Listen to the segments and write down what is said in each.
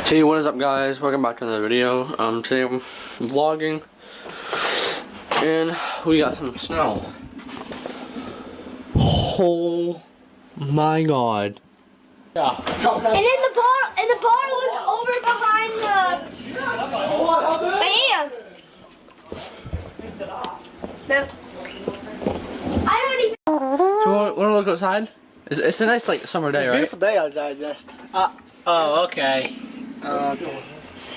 Hey, what is up guys? Welcome back to another video. Today I'm vlogging and we got some snow. Oh my god. Yeah. And then the bottle was over behind the fan. No. I don't even. So want to look outside? It's a nice like summer day, it's right? It's a beautiful day outside, just. Oh, okay. Okay.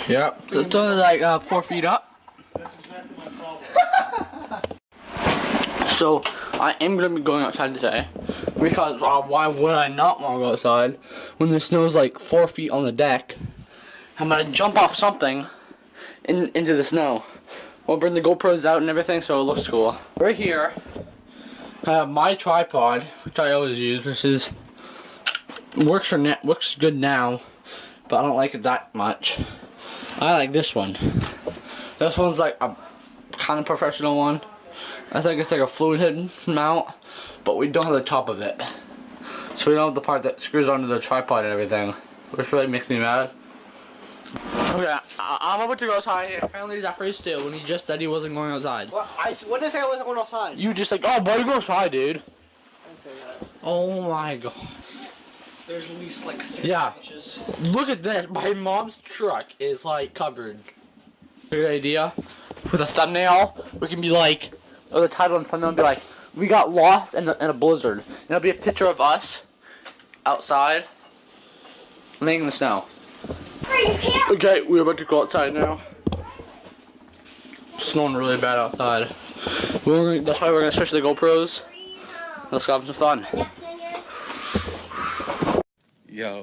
Yep. So it's only like 4 feet up. That's exactly my problem. So I am gonna be going outside today because why would I not want to go outside when the snow is like 4 feet on the deck? I'm gonna jump off something into the snow. We'll bring the GoPros out and everything so it looks cool. Right here, I have my tripod, which I always use, which is works good now, but I don't like it that much. I like this one. This one's like a kind of professional one. I think it's like a fluid hidden mount, but we don't have the top of it. So we don't have the part that screws onto the tripod and everything, which really makes me mad. Okay, I'm about to go outside, and apparently Zachary's still when he just said he wasn't going outside. What did I say I wasn't going outside? You just like, oh boy, go outside, dude. I didn't say that. Oh my god. There's at least like 6 inches. Look at this. My mom's truck is like covered. Good idea. With a thumbnail, we can be like, or the title and thumbnail be like, we got lost in a blizzard. And it'll be a picture of us outside, laying in the snow. Okay, we're about to go outside now. It's snowing really bad outside. That's why we're gonna switch to the GoPros. Let's go have some fun. Yo.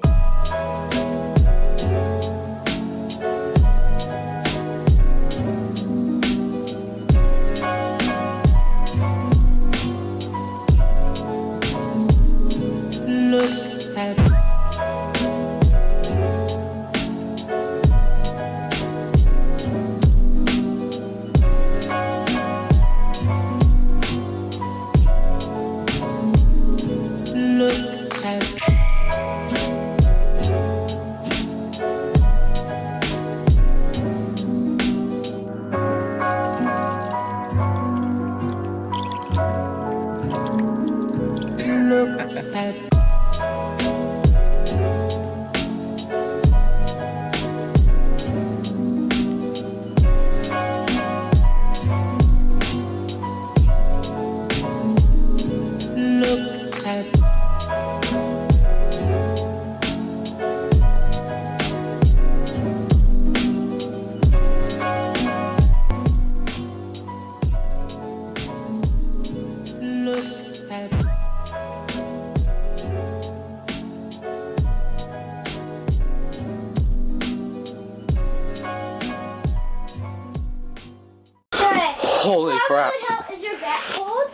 Holy crap. Is your back cold?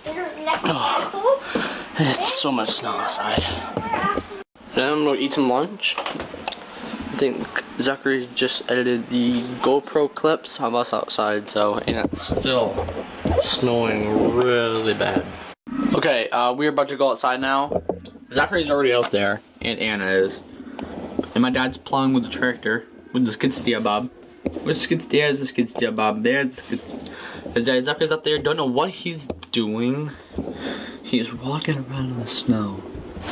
Is your neck cold? It's so much snow outside. Then I'm gonna eat some lunch. I think Zachary just edited the GoPro clips of us outside, so, and it's still snowing really bad. Okay, we're about to go outside now. Zachary's already out there, and Anna is. And my dad's plowing with the tractor, with the skid steer bob. There's the skid steer bob, there's the skid steer. His dad Zachary's up there, don't know what he's doing. He's walking around in the snow.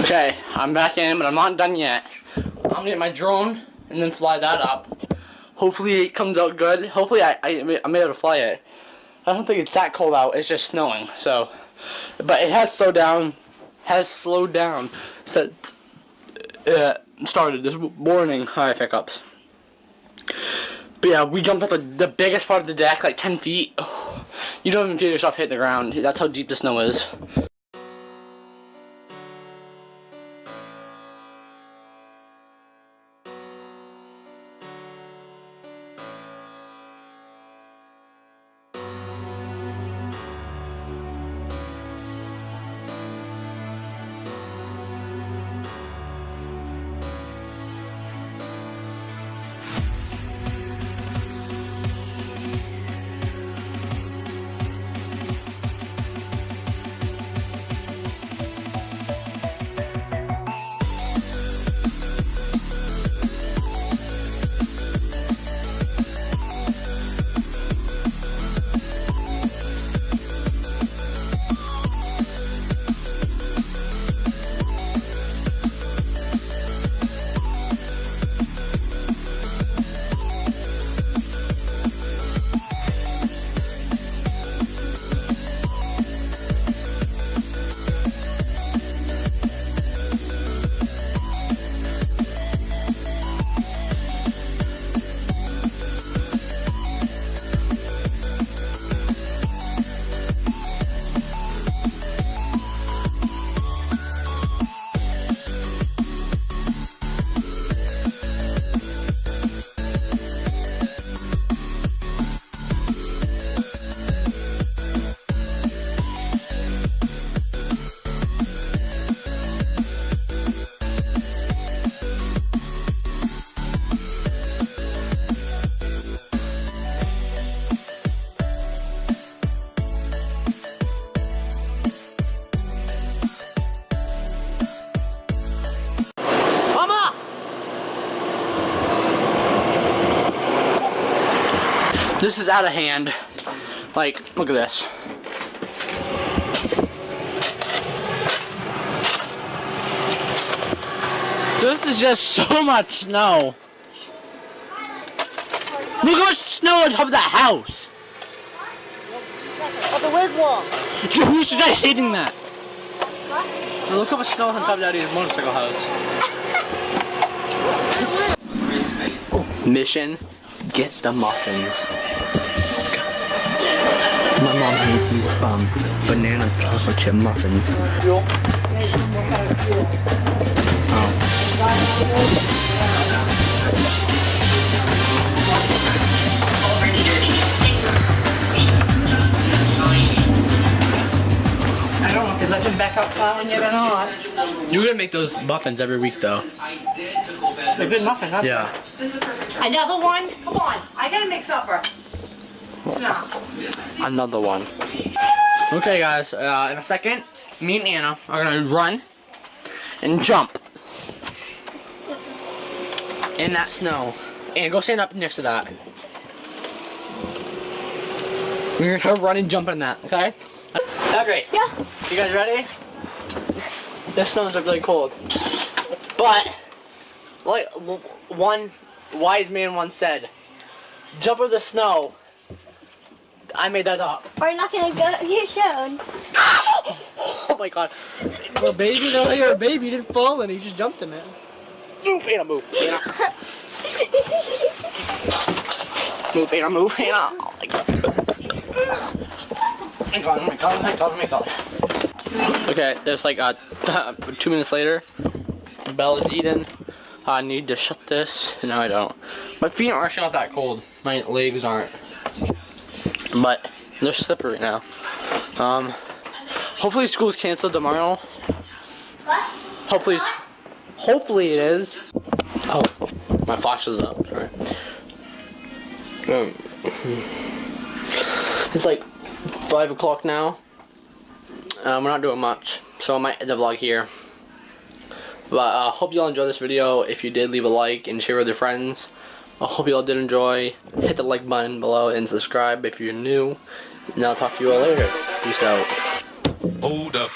Okay, I'm back in, but I'm not done yet. I'm gonna get my drone and then fly that up. Hopefully it comes out good. Hopefully I'm able to fly it. I don't think it's that cold out, it's just snowing, so. But it has slowed down since it started this morning. High hiccups. But yeah, we jumped off the biggest part of the deck, like 10 feet. Oh, you don't even feel yourself hit the ground. That's how deep the snow is. This is out of hand. Like, look at this. This is just so much snow. Look how much snow on top of that house. Of the wigwam. Who's just hitting that? Now look how much snow is on top of Daddy's motorcycle house. Mission: get the muffins. My mom hates these banana chocolate chip muffins. I don't know if they let them back out plowing yet or not. You're gonna make those muffins every week, though. They're good muffins, huh? Yeah. Another one? Come on, I gotta make supper. It's enough. Another one. Okay, guys. In a second, me and Anna are gonna run and jump in that snow. And go stand up next to that. We're gonna run and jump in that. Okay? Okay. Yeah. You guys ready? This snow's really cold. But, like one wise man once said, jump over the snow. I made that up. We're not gonna get shown. Oh my god. Well, baby, no, you're a baby. You didn't fall in it. You just jumped in it. Move, Anna, move. Anna. Move, Anna, move, Anna. Oh my god. Oh my god, oh my god, oh my god, oh my god. Okay, there's like 2 minutes later. The bell is eaten. I need to shut this. No, I don't. My feet are actually not that cold. My legs aren't. But they're slippery now. Hopefully school's canceled tomorrow. What? Hopefully it is. Oh, my flash is up. Sorry. It's like 5 o'clock now. We're not doing much, so I might end the vlog here. But hope you all enjoyed this video. If you did, leave a like and share with your friends. I hope you all did enjoy. Hit the like button below and subscribe if you're new. And I'll talk to you all later. Peace out. Hold up.